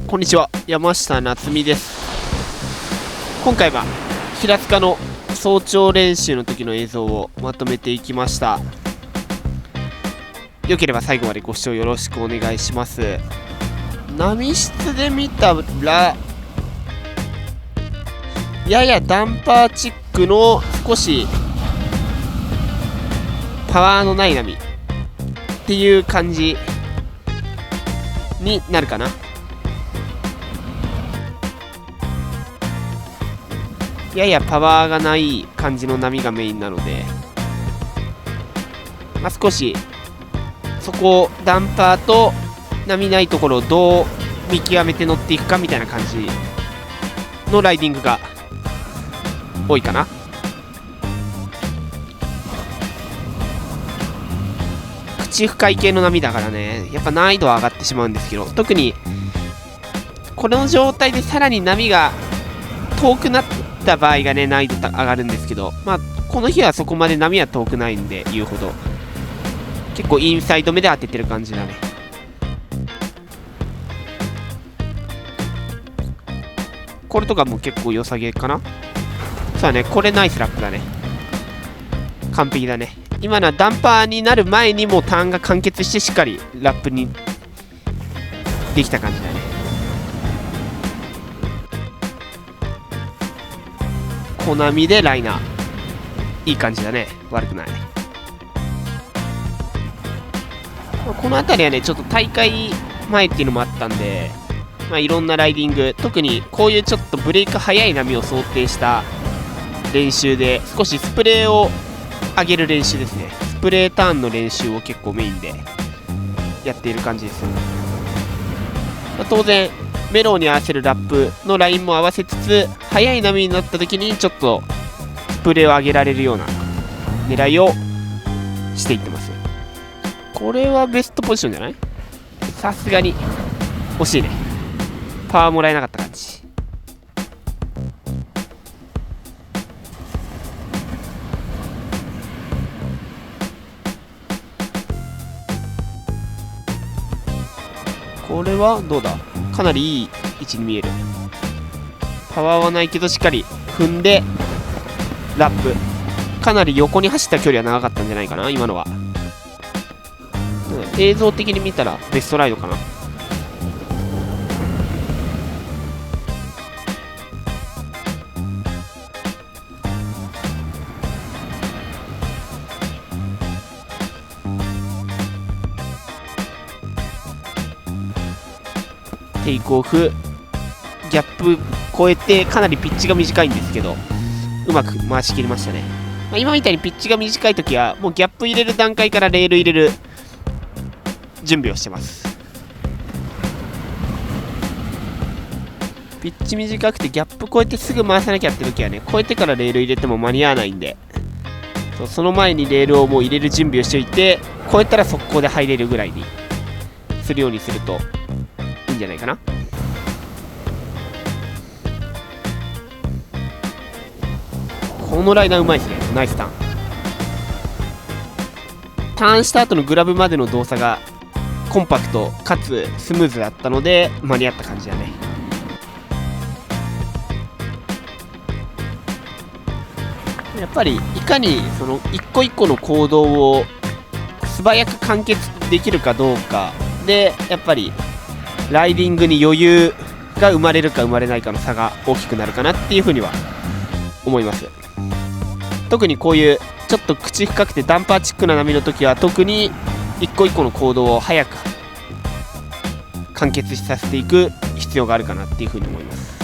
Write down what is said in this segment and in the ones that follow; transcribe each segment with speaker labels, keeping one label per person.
Speaker 1: こんにちは、山下夏実です。今回は平塚の早朝練習の時の映像をまとめていきました。よければ最後までご視聴よろしくお願いします。波質で見たらややダンパーチックの少しパワーのない波っていう感じになるかな。ややパワーがない感じの波がメインなので、少しそこをダンパーと波ないところをどう見極めて乗っていくかみたいな感じのライディングが多いかな。口深い系の波だからね、やっぱ難易度は上がってしまうんですけど、特にこの状態でさらに波が遠くなった場合がね、難易度上がるんですけど、この日はそこまで波は遠くないんで、言うほど結構インサイド目で当ててる感じだね。これとかも結構良さげかな。そうだね、これナイスラップだね。完璧だね。今のはダンパーになる前にもうターンが完結してしっかりラップにできた感じだね。小波でライナーいい感じだね。悪くない。この辺りはねちょっと大会前っていうのもあったんで、いろんなライディング、特にこういうちょっとブレイク早い波を想定した練習で少しスプレーを上げる練習ですね。スプレーターンの練習を結構メインでやっている感じです。当然メローに合わせるラップのラインも合わせつつ、速い波になった時にちょっとスプレーを上げられるような狙いをしていってます。これはベストポジションじゃない？さすがに惜しいね。パワーもらえなかった感じ。これはどうだ？かなりいい位置に見える。パワーはないけどしっかり踏んでラップ。かなり横に走った距離は長かったんじゃないかな今のは。映像的に見たらベストライドかな。テイクオフギャップ超えてかなりピッチが短いんですけど、うまく回しきりましたね。今みたいにピッチが短い時はもうギャップ入れる段階からレール入れる準備をしてます。ピッチ短くてギャップ超えてすぐ回さなきゃって時はね、超えてからレール入れても間に合わないんで、その前にレールをもう入れる準備をしておいて、超えたら速攻で入れるぐらいにするようにするといいんじゃないかな。このライダーうまいですね。ナイスターン。ターンした後のグラブまでの動作がコンパクトかつスムーズだったので間に合った感じだね。やっぱりいかにその一個一個の行動を素早く完結できるかどうかで、やっぱりライディングに余裕が生まれるか生まれないかの差が大きくなるかなっていうふうには思います。特にこういうちょっと口深くてダンパーチックな波の時は特に一個一個の行動を早く完結させていく必要があるかなっていうふうに思います。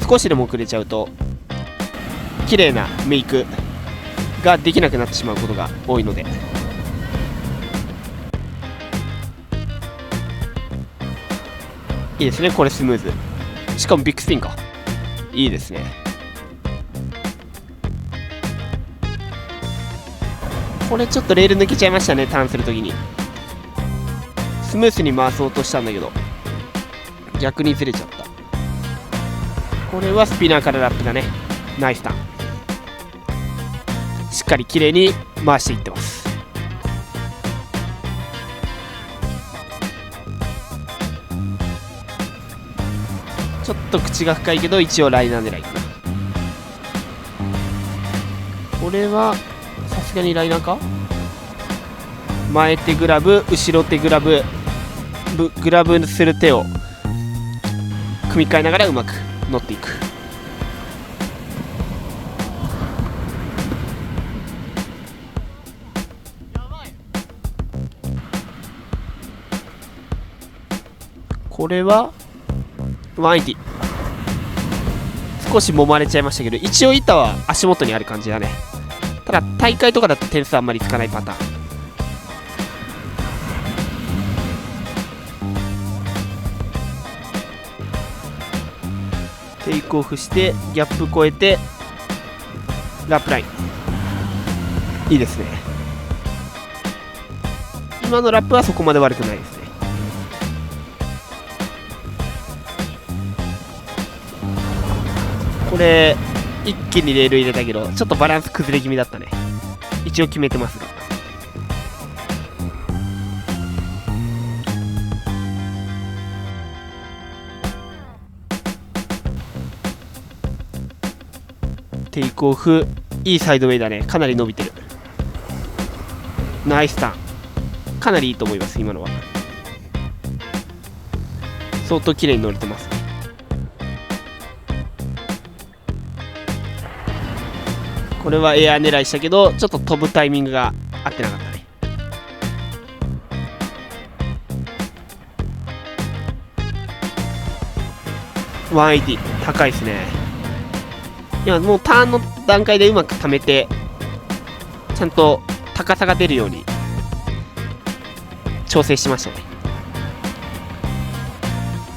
Speaker 1: 少しでも遅れちゃうと綺麗なメイクができなくなってしまうことが多いので、いいですね。これスムーズ、しかもビッグスピンか。いいですね。これちょっとレール抜けちゃいましたね。ターンするときにスムースに回そうとしたんだけど逆にずれちゃった。これはスピナーからラップだね。ナイスターン。しっかり綺麗に回していってます。ちょっと口が深いけど一応ライナー狙いかな。これはさすがにライナーか。前手グラブ、後ろ手グラブ、グラブする手を組み替えながらうまく乗っていく。これは180。少し揉まれちゃいましたけど、一応板は足元にある感じだね。ただ大会とかだと点数あんまりつかないパターン。テイクオフしてギャップ越えてラップライン、いいですね。今のラップはそこまで悪くないですね。これ一気にレール入れたけどちょっとバランス崩れ気味だったね。一応決めてますが、テイクオフ、いいサイドウェイだね。かなり伸びてる。ナイスターン、かなりいいと思います。今のは相当綺麗に乗れてます。これはエア狙いしたけどちょっと飛ぶタイミングが合ってなかったね。180高いですね。いやもうターンの段階でうまく溜めてちゃんと高さが出るように調整しましたね。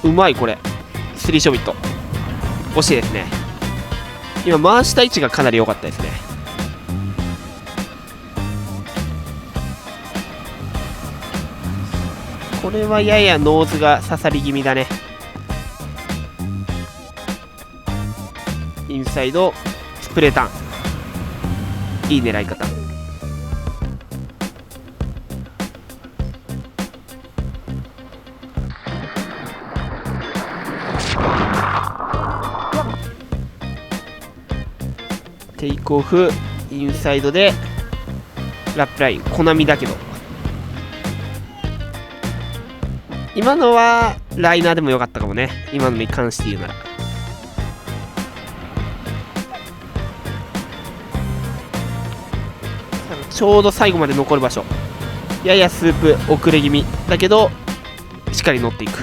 Speaker 1: うまい。これスリーショビット惜しいですね。今回した位置がかなり良かったですね。これはややノーズが刺さり気味だね。インサイドスプレーターン、いい狙い方。テイクオフインサイドでラップライン、小波だけど今のはライナーでもよかったかもね。今のに関して言うなら。ちょうど最後まで残る場所、ややスープ遅れ気味だけどしっかり乗っていく。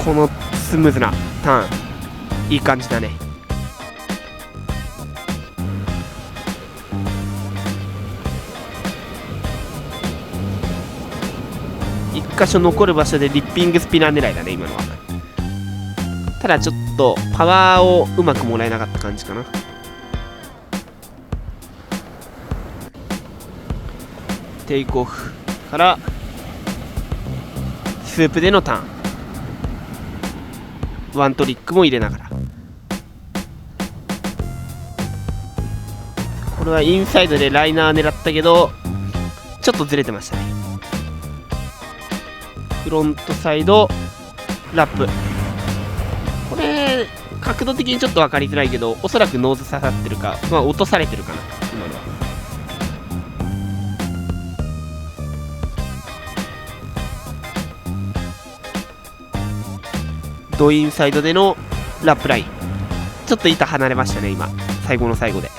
Speaker 1: このスムーズなターンいい感じだね。一箇所残る場所でリッピングスピナー狙いだね今のは。ただちょっとパワーをうまくもらえなかった感じかな。テイクオフからスープでのターン、ワントリックも入れながら。これはインサイドでライナー狙ったけどちょっとずれてましたね。フロントサイドラップ、これ角度的にちょっと分かりづらいけどおそらくノーズ刺さってるか、まあ、落とされてるかな今のは。ドインサイドでのラップライン、ちょっと板離れましたね今最後の最後で。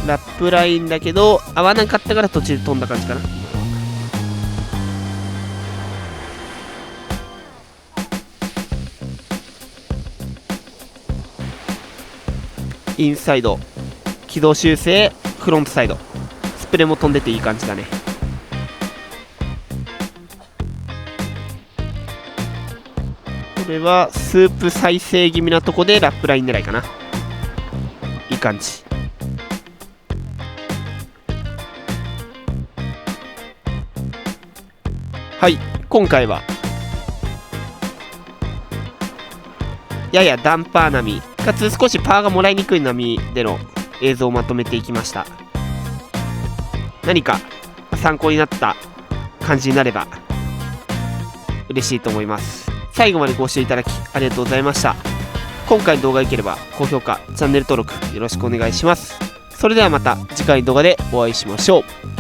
Speaker 1: ラップラインだけど合わなかったから途中で飛んだ感じかな。インサイド軌道修正フロントサイドスプレーも飛んでていい感じだね。これはスープ再生気味なとこでラップライン狙いかな。いい感じ。はい、今回はややダンパー並みかつ少しパワーがもらいにくい波での映像をまとめていきました。何か参考になった感じになれば嬉しいと思います。最後までご視聴いただきありがとうございました。今回の動画が良ければ高評価、チャンネル登録よろしくお願いします。それではまた次回の動画でお会いしましょう。